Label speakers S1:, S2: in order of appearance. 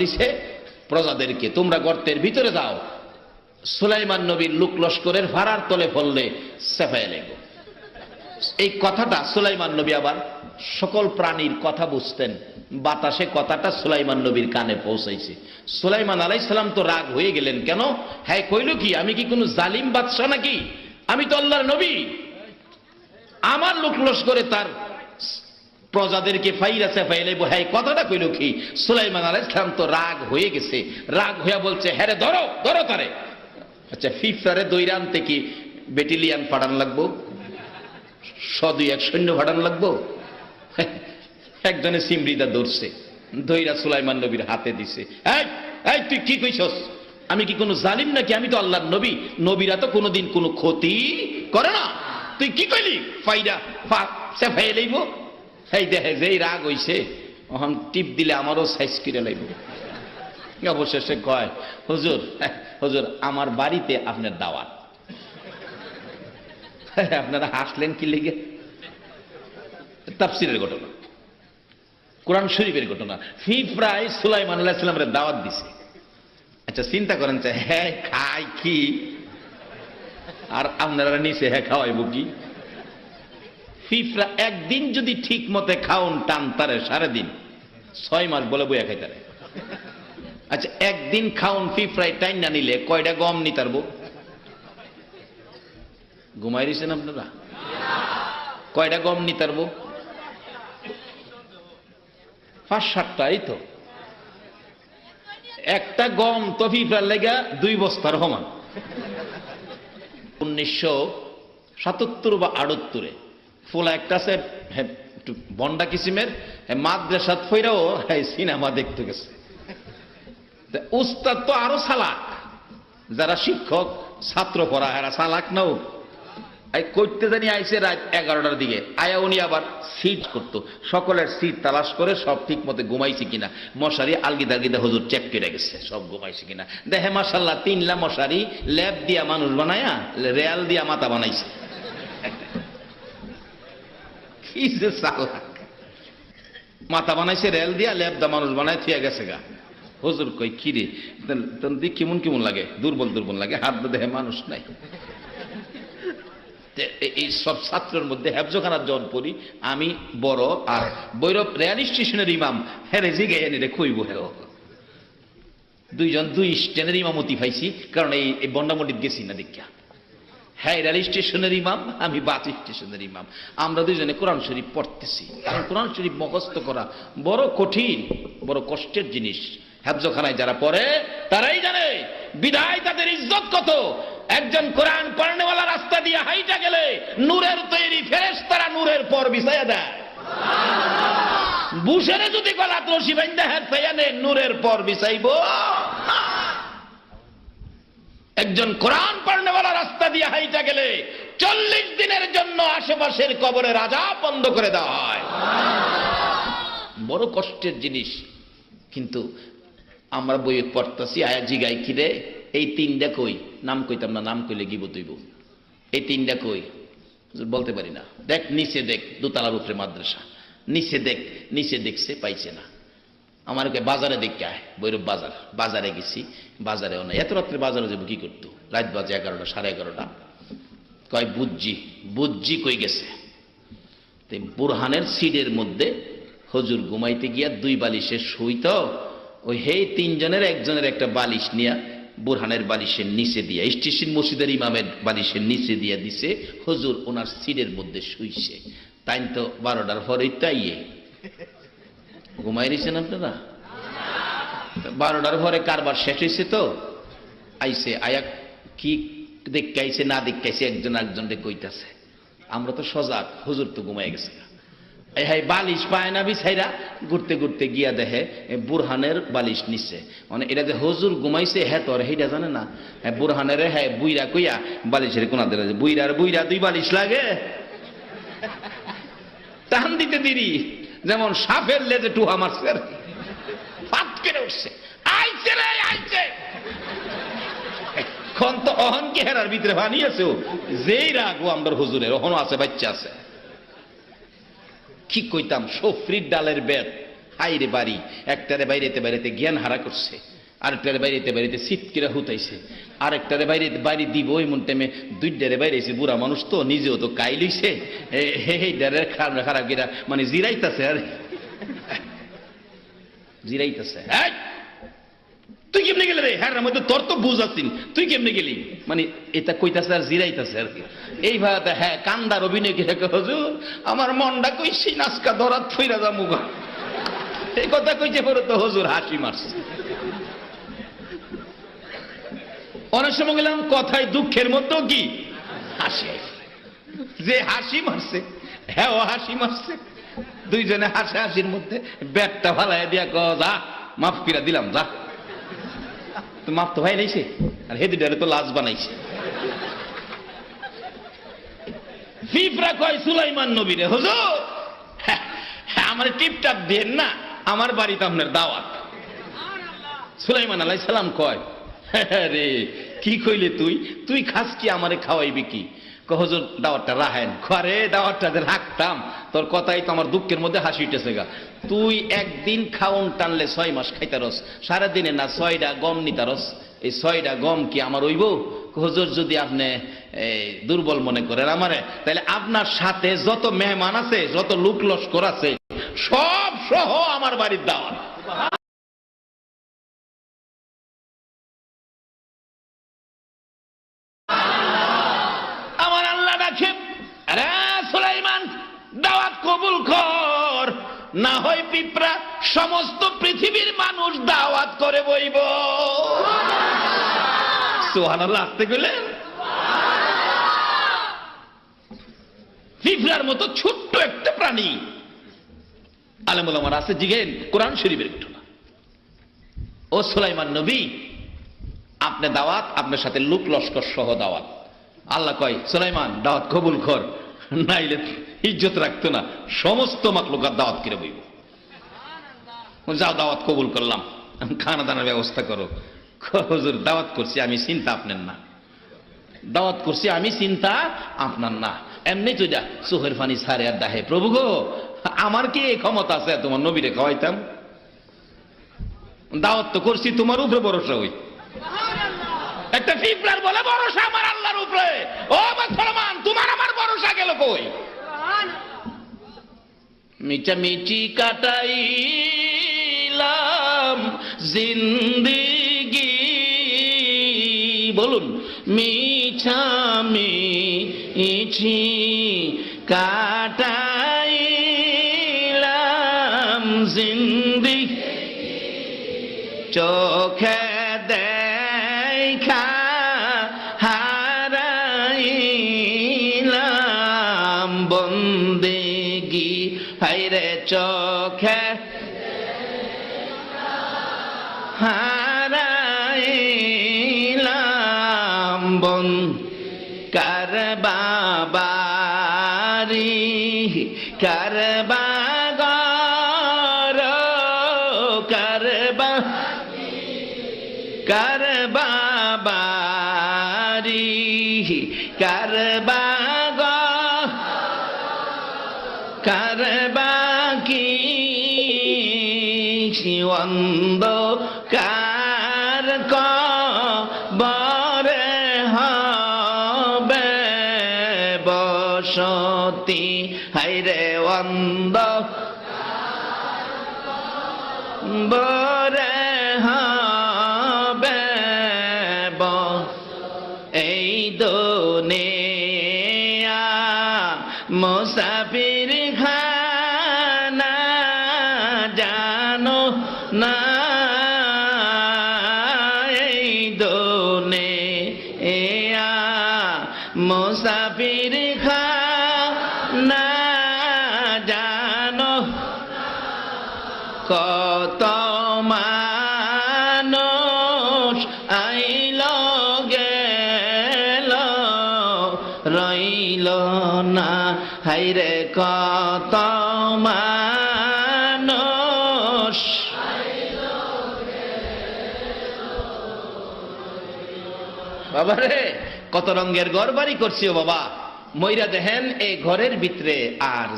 S1: দিছে প্রজাদেরকে, তোমরা গর্তের ভিতরে যাও, সুলাইমান নবীর লোক লস্করের ভাড়ার তলে ফললে সেফায় লেগো। এই কথাটা সুলাইমান নবী আবার সকল প্রাণীর কথা বুঝতেন, বাতাসে কথাটা সুলাইমান নবীর কানে পৌঁছাইছে। সুলাইমান আলাইহিস সালাম তো রাগ হয়ে গেলেন, কেন? হ্যাঁ কইল কি, আমি কি কোনো জালিম বাদশা নাকি? আমি তো আল্লাহর নবী, আমার লোক লস্করে তার প্রজাদেরকে ফাইরা সেফাই লেবো। হ্যাঁ কথাটা কইল কি? সুলাইমান আলাইহিস সালাম তো রাগ হয়ে গেছে, রাগ হইয়া বলছে, হ্যাঁ রে ধরো ধরো তারে। আচ্ছা ফিফরারে দৈরা আনতে কি বেটালিয়ান পাঠান লাগবো? দুই এক সৈন্য পাঠান লাগবো? একজনে সিমরিদা ধরছে, দৈরা সুলাইমান নবীর হাতে দিছে। এই তুই কি কইছস? আমি কি কোনো জালিম নাকি? আমি তো আল্লাহর নবী, নবীরা তো কোনোদিন কোনো ক্ষতি করে না। তুই কি কইলি? ফাইরা সেফাই লইব। এই দেখে যেই রাগ হইছে, ওখান টিপ দিলে আমারও সাইজ করে লাইব। অবশেষে কয়, হুজুর হুজুর আমার বাড়িতে আপনার দাওয়াত। আপনারা হাসলেন কি লেগে? তাফসীরের ঘটনা, কোরআন শরীফের ঘটনা। প্রায় সুলাইমান আলাইহিস সালামের দাওয়াত দিছে। আচ্ছা চিন্তা করেন, হ্যাঁ খাই কি আর আপনারা নিচে হ্যাঁ খাওয়াইব কি? ফিফরা একদিন যদি ঠিক মতে খাওন টান তারে 6.5 মাস বলে বইয়া খাইতারে। আচ্ছা একদিন খাওন ফিফরাই টাইন না নিলে কয়টা গম নিতারবো? ঘুমাই দিয়েছেন আপনারা? কয়টা গম নিতারবো? 5-7টাই তো। একটা গম তো ফিফরার লেগা 2 বস্তার সমান। 1977 বা 78-এ ফোলা একটা আছে বন্ডা কিসিমের, মাদ্রাসাত ফইরাও সিনেমা দেখতে গেছে। উস্তাদ তো আরো চালাক, যারা শিক্ষক ছাত্র পড়া এরা চালাক নাও। করতে জানি আইসে রাত 11টার দিকে, আয়া উনি আবার সিট করতো, সকলের সিট তালাশ করে সব ঠিক মতো ঘুমাইছে কিনা, মশারি আলগিদা আলগিদা হুজুর চেক করে গেছে সব ঘুমাইছে কিনা। দেখে মাশাআল্লাহ 3লা মশারি ল্যাব দিয়া মানুষ বানায়া রেয়াল দিয়া মাথা বানাইছে। কি যে চালাক, মাথা বানাইছে রেল দিয়া, ল্যাব দা মানুষ বানায় থিয়া গেছে গা। হুজুর কই কি রে, কেমন কেমন লাগে, দুর্বল দুর্বল লাগে, হাত দেখে মানুষ নাই। এই সব ছাত্রের মধ্যে হেফজখানার যখন পড়ি আমি বড়, আর বৈরব রেল স্টেশনের ইমাম হেরে জিগে এনে কইব হে, দুইজন 2 স্টেশনের ইমামতি পাইছি, কারণ এই বন্ডামন্ডিত গেছি না দীক্ষা। হ্যাঁ রেল স্টেশনের ইমাম, আমি বাস স্টেশনের ইমাম। আমরা দুইজনে কোরআন শরীফ পড়তেছি, কারণ কোরআন শরীফ মুখস্থ করা বড় কঠিন, বড় কষ্টের জিনিস। হেফজখানায় যারা পড়ে তারাই জানে বিধায় তাদের ইজ্জত কত। একজন কোরআন পড়নেওয়ালা রাস্তা দিয়ে হাইটা গেলে নূরের তৈরি ফেরেশতারা নূরের পর বিছায়া দেয়। বুশেরে যদি গলাত রশি বাইন্ধা হাত ফাইয়ানে নূরের পর বিছাইব। একজন কোরআন পড়নেওয়ালা রাস্তা দিয়ে হাইটা গেলে 40 দিনের জন্য আশেপাশের কবরের আযাব বন্ধ করে দেওয়া হয়। বড় কষ্টের জিনিস। কিন্তু আমরা বই পড়তেছি, আয়া জিগাই কি রে এই 3টা কই? নাম কইতাম না, নাম কইলে গিবত হইব। এই 3টা কই বলতে পারি না। দেখ নিচে দেখ, দোতলার উপরে মাদ্রাসা, নিচে দেখ। নিচে দেখছে পাইছে না। আমার বাজারে দেখে আয়, বৈরব বাজার, বাজারে গেছি, বাজারেও না। এত রাত্রে বাজারে যাবো কি করতো? রাত বাজে 11টা 11:30। কয় বুঝজি কই গেছে? বুরহানের সিটের মধ্যে হুজুর ঘুমাইতে গিয়া 2 বালিশের শুই তো, ওই হে 3 জনের একজনের একটা বালিশ নিয়া বুরহানের বালিশের নিচে দিয়া, স্টেশন মসজিদের ইমামের বালিশের নিচে দিয়া দিছে, হুজুর ওনার সিটের মধ্যে শুইছে। তাই তো 12টার পরেই তাইয়ে ঘুমাই দিয়েছেন আপনারা। 12টার পরে কারবার শেষ হয়েছে তো আইসে, আয়া কি দেখতে আইসে না দেখতে আইসে একজন একজনকে কইতাছে। আমরা তো সজাগ, হুজুর তো ঘুমাই গেছে। হ্যাঁ বালিশ পায় না বিছাইরা ঘুরতে ঘুরতে গিয়া দেখে বুরহানের বালিশ নিচ্ছে। মানে এটা যে হুজুর ঘুমাইছে হ্যাঁ তোর সেইটা জানে না। হ্যাঁ বুরহানের হ্যাঁ বুইরা কইয়া বালিশের কোনা দিলে বুইরার 2 বালিশ লাগে, টান দিতে দিরি যেমন সাপের লেজে টুহা মারছে আর কি, ফাট করে উঠছে। আইছে রে আইছে, এখন তো অহনকে হেরার ভিতরে বানিয়েছে, যেই রাগো আমার হুজুরের ওহনও আছে, বাচ্চা আছে। কি কইতাম, সফরির ডালের বেত হাইরে বাড়ি, একটারে বাইরেতে বাইরেতে জ্ঞান হারা করছে, আরেকটারে বাইরেতে বাইরেতে সিটকিরা হুতাইছে, আরেকটারে বাইরে বাড়ি দিব ওই মন টাইমে দুইটারে বাইরেছে, বুড়া মানুষ তো নিজেও তো কাই লইছে, এইটারে খারাপ গিরা মানে জিরাইতাছে, আর জিরাইতাছে। তুই কেমনে গেলে রে? হ্যাঁ মধ্যে তোর তো বুঝ আসিন, তুই কেমনে গেলি, মানে এটা কইতাছে আর জিরাইতাছে আর কি। এইভাবে হ্যাঁ কান্দার অভিনয় কে হুজুর আমার মনটা কইছি নাচকা ধরাত ফইরা যামু, এই কথা কইছে পরে তো হুজুর হাসি মারছে। অনেক সময় গেলাম কথায় দুঃখের মতো কি হাসি, যে হাসি মারছে হ্যাঁ ও হাসি মারছে, দুইজনে হাসি হাসির মধ্যে ব্যাগটা ফালাই দিয়া ক যা মাফ কিরা দিলাম, যা তো মাফ তো ভাই নাইছে, আর হেদিটারে তো লাজ বানাইছে। ফিফরা কয় সুলাইমান নবীরে হুজুর আমার টিপটাপ দেন না, আমার বাড়িতে আপনার দাওয়াত। সুলাইমান আলাইহিস সালাম কয় রে কি কইলে তুই, তুই খাস কি আমারে খাওয়াইবি কি? হুজুর দাওয়াতটা রাখেন। ঘরে দাওয়াতটা রাখতাম, তোর কথাই তো আমার দুঃখের মধ্যে হাসি উঠেছে গা। তুই একদিন খাওন টানলে 6 মাস খাইতারস, সারাদিনে না 6টা গম নিতারস, এই 6টা গম কি আমার হইব? হুজুর যদি আপনি দুর্বল মনে করেন আমারে, তাহলে আপনার সাথে যত মেহমান আছে, যত লোক লস্কর আছে, সব সহ আমার বাড়ির দাওয়াত। আমার আল্লাহ ডাকে, আরে সুলাইমান দাওয়াত কবুল কর, না হয় পিঁপড়া সমস্ত পৃথিবীর মানুষ দাওয়াত করে বইব। সুবহানাল্লাহ আসতে গেলেন। পিঁপড়ার মতো ছোট্ট একটা প্রাণী, আলেম ওলামারা আছে জিগেন কোরআন শরীফের একটু না। ও সুলাইমান নবী আপনি দাওয়াত, আপনার সাথে লোক লস্কর সহ দাওয়াত। আল্লাহ কয় সুলাইমান দাওয়াত কবুল কর, নাইলে ইজ্জত রাখতো না, সমস্ত মাখলুকাত দাওয়াত করে বইব। যাও দাওয়াত কবুল করলাম, খানা দানার ব্যবস্থা করো। হুজুর দাওয়াত করছি আমি, চিন্তা আপনার না, দাওয়াত করছি আমি, চিন্তা আপনার না। এমনি তো যা চোখের পানি ছাড়ে আর দাহে, প্রভু গো আমার কি এই ক্ষমতা আছে তোমার নবীরে খাওয়াইতাম? দাওয়াত তো করছি তোমার উপরে ভরসা হই। একটা পিঁপড়ার বলে ভরসা আমার আল্লাহর উপরে। ও মুসলমান তোমার আমার ভরসা গেল কই? মিটামিটি কাটাইলাম জিন্দেগি, বলুন মিটামিটি কাটাইলাম জিন্দেগি, চোখে দেখা হারাইলাম বন্দেগি, হাইরে চোখে হারাইলাম বন কারবাবারি কারবাগর কারবা কারবাবারি কারবাগ কারবাকি অন্ধকার কবরে হবে বসতি, হাইরে অন্ধকার বরে হবে এই দুনিয়া মুসাফির খানা জানো না, এই দুনিয়া মুসাফির খানা জানো, কত মানুষ আইল গেল রইল না, হাইরে কত মানুষ বাবারে কত রঙের ঘর বাড়ি করছি ও বাবা, মইরা দেখেন এই ঘরের ভিতরে আর